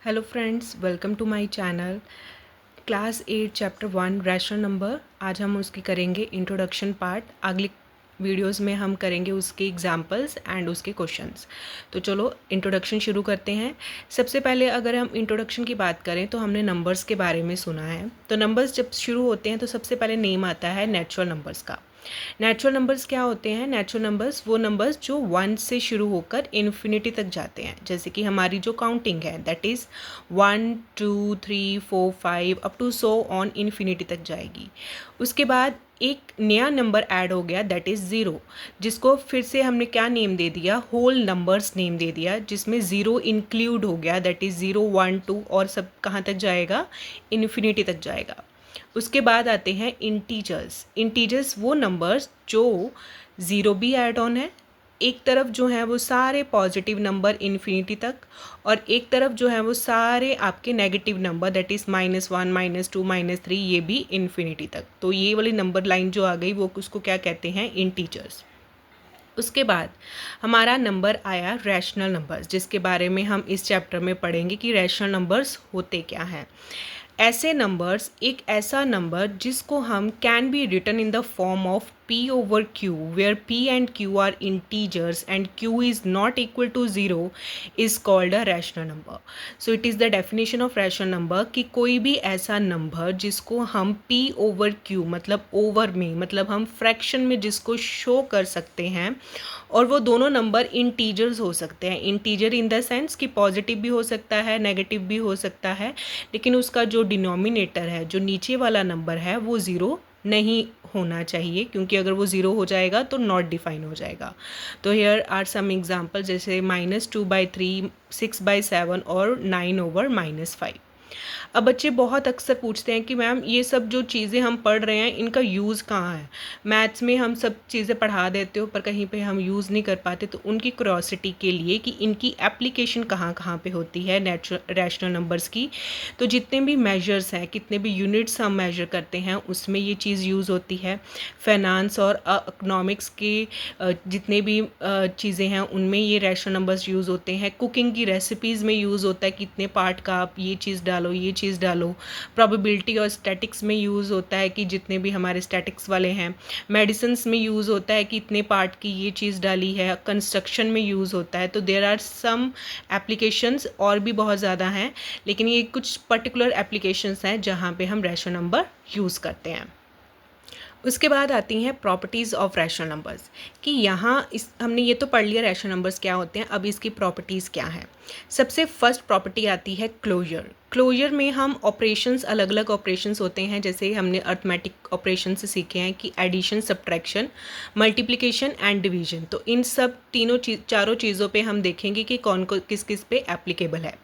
Hello friends, welcome to my channel. Class 8 chapter 1 rational number. आज हम उसकी करेंगे इंट्रोडक्शन पार्ट। अगली वीडियोस में हम करेंगे उसके एग्जांपल्स एंड उसके क्वेश्चंस। तो चलो इंट्रोडक्शन शुरू करते हैं। सबसे पहले अगर हम इंट्रोडक्शन की बात करें तो हमने नंबर्स के बारे में सुना है। तो नंबर्स जब शुरू होते हैं तो सबसे पहले नेम आता है नेचुरल नंबर्स का। नेचुरल नंबर्स क्या होते हैं? नेचुरल नंबर्स वो नंबर्स जो 1 से शुरू होकर इन्फिनिटी तक जाते हैं, जैसे कि हमारी जो काउंटिंग है that is 1 2 3 4 5 up to so on infinity तक जाएगी। उसके बाद एक नया नंबर ऐड हो गया दैट इज़ ज़ीरो, जिसको फिर से हमने क्या नेम दे दिया? होल नंबर्स नेम दे दिया, जिसमें ज़ीरो इंक्लूड हो गया दैट इज़ 0 1 2 और सब कहाँ तक जाएगा? इन्फिनिटी तक जाएगा। उसके बाद आते हैं इंटीजर्स। इंटीजर्स वो नंबर्स जो ज़ीरो भी ऐड ऑन है, एक तरफ जो है वो सारे पॉजिटिव नंबर इन्फिनिटी तक, और एक तरफ जो है वो सारे आपके नेगेटिव नंबर दैट इज़ -1 -2 -3 ये भी इन्फिनिटी तक। तो ये वाली नंबर लाइन जो आ गई वो उसको क्या कहते हैं? इंटीजर्स। उसके बाद हमारा नंबर आया रैशनल नंबर्स, जिसके बारे में हम इस चैप्टर में पढ़ेंगे कि रैशनल नंबर्स होते क्या हैं। ऐसे नंबर्स, एक ऐसा नंबर जिसको हम can be written in the form of p over q, where p and q are integers and q is not equal to 0 is called a rational number. So it is the definition of rational number कि कोई भी ऐसा number जिसको हम p over q मतलब over में, मतलब हम फ्रैक्शन में जिसको शो कर सकते हैं, और वो दोनों नंबर इंटीजर्स हो सकते हैं। इंटीजर इन द सेंस कि पॉजिटिव भी हो सकता है, नेगेटिव भी हो सकता है, लेकिन उसका जो डिनोमिनेटर है, जो नीचे वाला नंबर है, वो ज़ीरो नहीं होना चाहिए, क्योंकि अगर वो ज़ीरो हो जाएगा तो नॉट डिफाइन हो जाएगा। तो हेयर आर सम एग्जांपल, जैसे -2/3, 6/7 और 9/-5। अब बच्चे बहुत अक्सर पूछते हैं कि मैम ये सब जो चीज़ें हम पढ़ रहे हैं इनका यूज़ कहाँ है? मैथ्स में हम सब चीज़ें पढ़ा देते हो पर कहीं पे हम यूज़ नहीं कर पाते। तो उनकी क्यूरोसिटी के लिए कि इनकी एप्लीकेशन कहाँ कहाँ पे होती है रैशनल नंबर्स की। तो जितने भी मेजर्स हैं, कितने भी यूनिट्स हम मेजर करते हैं, उसमें ये चीज़ यूज़ होती है। फाइनेंस और इकोनॉमिक्स के जितने भी चीज़ें हैं उनमें ये रैशनल नंबर्स यूज़ होते हैं। कुकिंग की रेसिपीज़ में यूज़ होता है, कितने पार्ट का आप ये चीज़ डालो, ये चीज़ डालो। प्रोबेबिलिटी और स्टैटिक्स में यूज़ होता है कि जितने भी हमारे स्टैटिक्स वाले हैं। मेडिसिन्स में यूज़ होता है कि इतने पार्ट की ये चीज़ डाली है। कंस्ट्रक्शन में यूज़ होता है। तो देयर आर सम एप्लीकेशंस, और भी बहुत ज़्यादा हैं, लेकिन ये कुछ पर्टिकुलर एप्लीकेशंस हैं जहाँ पे हम रैशनल नंबर यूज़ करते हैं। उसके बाद आती हैं प्रॉपर्टीज़ ऑफ रैशनल नंबर्स, कि यहाँ इस हमने ये तो पढ़ लिया रैशनल नंबर्स क्या होते हैं, अब इसकी प्रॉपर्टीज़ क्या हैं। सबसे फर्स्ट प्रॉपर्टी आती है क्लोजर। क्लोजर में हम ऑपरेशंस, अलग अलग ऑपरेशंस होते हैं, जैसे हमने अर्थमेटिक ऑपरेशन से सीखे हैं कि addition, subtraction, multiplication and division. तो इन सब चारों चीज़ों पे हम देखेंगे कि कौन को किस किस पे एप्लीकेबल है।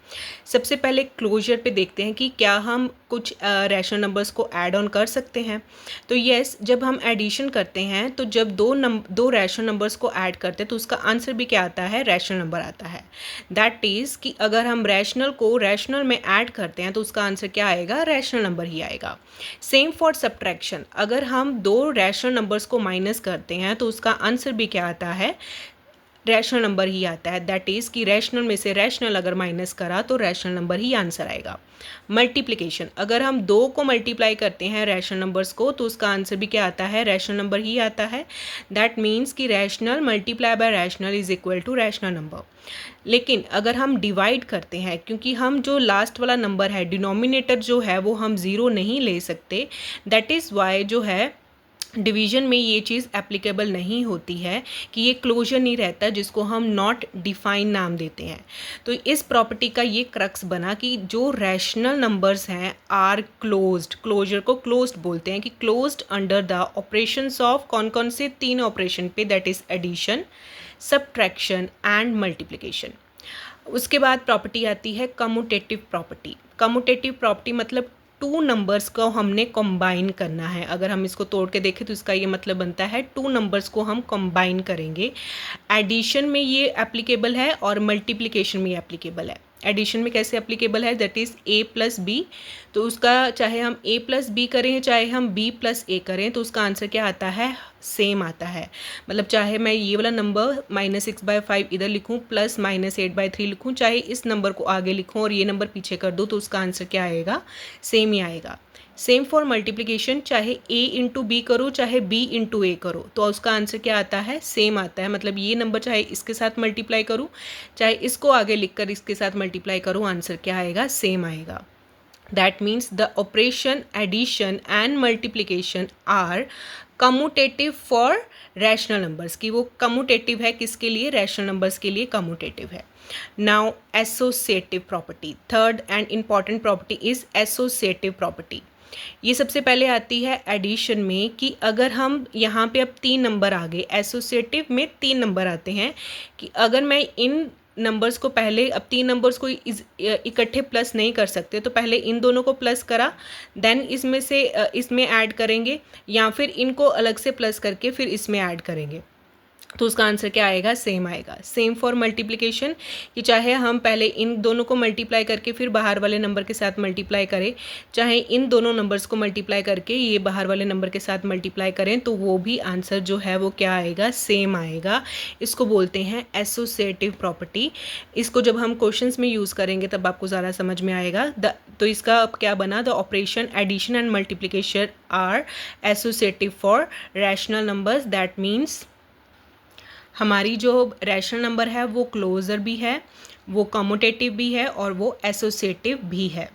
सबसे पहले क्लोजर पे देखते हैं कि क्या हम कुछ रैशनल नंबर्स को ऐड ऑन कर सकते हैं। तो यस, जब हम एडिशन करते हैं तो जब दो रैशनल नंबर्स को ऐड करते हैं तो उसका आंसर भी क्या आता है? रैशनल नंबर आता है। दैट इज़ कि अगर हम रैशनल को रैशनल में ऐड करते हैं तो उसका आंसर क्या आएगा? रैशनल नंबर ही आएगा। सेम फॉर सब्ट्रैक्शन, अगर हम दो रैशनल नंबर्स को माइनस करते हैं तो उसका आंसर भी क्या आता है? रैशनल नंबर ही आता है। दैट इज़ कि रैशनल में से रैशनल अगर माइनस करा तो रैशनल नंबर ही आंसर आएगा। मल्टीप्लिकेशन, अगर हम दो को मल्टीप्लाई करते हैं रैशनल नंबर्स को तो उसका आंसर भी क्या आता है? रैशनल नंबर ही आता है। दैट मीन्स कि rational multiply by rational is equal to rational number. लेकिन अगर हम डिवाइड करते हैं, क्योंकि हम जो लास्ट वाला नंबर है, डिनोमिनेटर जो है वो हम ज़ीरो नहीं ले सकते, दैट इज़ वाई जो है डिवीजन में ये चीज़ एप्लीकेबल नहीं होती है, कि ये क्लोजर नहीं रहता, जिसको हम नॉट डिफाइन नाम देते हैं। तो इस प्रॉपर्टी का ये क्रक्स बना कि जो रैशनल नंबर्स हैं आर क्लोज्ड, क्लोजर को क्लोज्ड बोलते हैं, कि closed under the operations of कौन कौन से? 3 ऑपरेशन पे, that is addition, subtraction and multiplication. उसके बाद प्रॉपर्टी आती है कम्यूटेटिव प्रॉपर्टी। कम्यूटेटिव प्रॉपर्टी मतलब टू नंबर्स को हमने कंबाइन करना है। अगर हम इसको तोड़ के देखें तो इसका ये मतलब बनता है टू नंबर्स को हम कंबाइन करेंगे। एडिशन में ये एप्लीकेबल है और मल्टीप्लिकेशन में एप्लीकेबल है। एडिशन में कैसे एप्लीकेबल है? That is a plus b. तो उसका चाहे हम a प्लस बी करें चाहे हम b प्लस a करें तो उसका आंसर क्या आता है? सेम आता है। मतलब चाहे मैं ये वाला नंबर -6/5 इधर लिखूँ प्लस -8/3 लिखूँ, चाहे इस नंबर को आगे लिखूँ और ये नंबर पीछे कर दूँ, तो उसका आंसर क्या आएगा, सेम ही आएगा। सेम फॉर मल्टीप्लिकेशन, चाहे a इंटू बी करो चाहे b इंटू ए करो, तो उसका आंसर क्या आता है, सेम आता है। मतलब ये नंबर चाहे इसके साथ मल्टीप्लाई करूँ चाहे इसको आगे लिखकर इसके साथ मल्टीप्लाई करूँ, आंसर क्या आएगा, सेम आएगा। That means the operation addition and multiplication are commutative for rational numbers, कि वो commutative है किसके लिए, rational numbers के लिए commutative है। Now associative property, third and important property is associative property। ये सबसे पहले आती है एडिशन में कि अगर हम यहाँ पे अब 3 नंबर आ गए, एसोसिएटिव में 3 नंबर आते हैं, कि अगर मैं इन नंबर्स को पहले, अब 3 नंबर्स को इकट्ठे प्लस नहीं कर सकते, तो पहले इन दोनों को प्लस करा, देन इसमें से इसमें ऐड करेंगे, या फिर इनको अलग से प्लस करके फिर इसमें ऐड करेंगे, तो उसका आंसर क्या आएगा, सेम आएगा। सेम फॉर मल्टीप्लिकेशन, कि चाहे हम पहले इन दोनों को मल्टीप्लाई करके फिर बाहर वाले नंबर के साथ मल्टीप्लाई करें, चाहे इन दोनों नंबर्स को मल्टीप्लाई करके ये बाहर वाले नंबर के साथ मल्टीप्लाई करें, तो वो भी आंसर जो है वो क्या आएगा, सेम आएगा। इसको बोलते हैं एसोसिएटिव प्रॉपर्टी। इसको जब हम क्वेश्चंस में यूज़ करेंगे तब आपको ज़्यादा समझ में आएगा। तो इसका अब क्या बना, the operation addition and multiplication are associative for rational numbers. That means हमारी जो रैशनल नंबर है वो क्लोजर भी है, वो कम्यूटेटिव भी है और वो एसोसिएटिव भी है।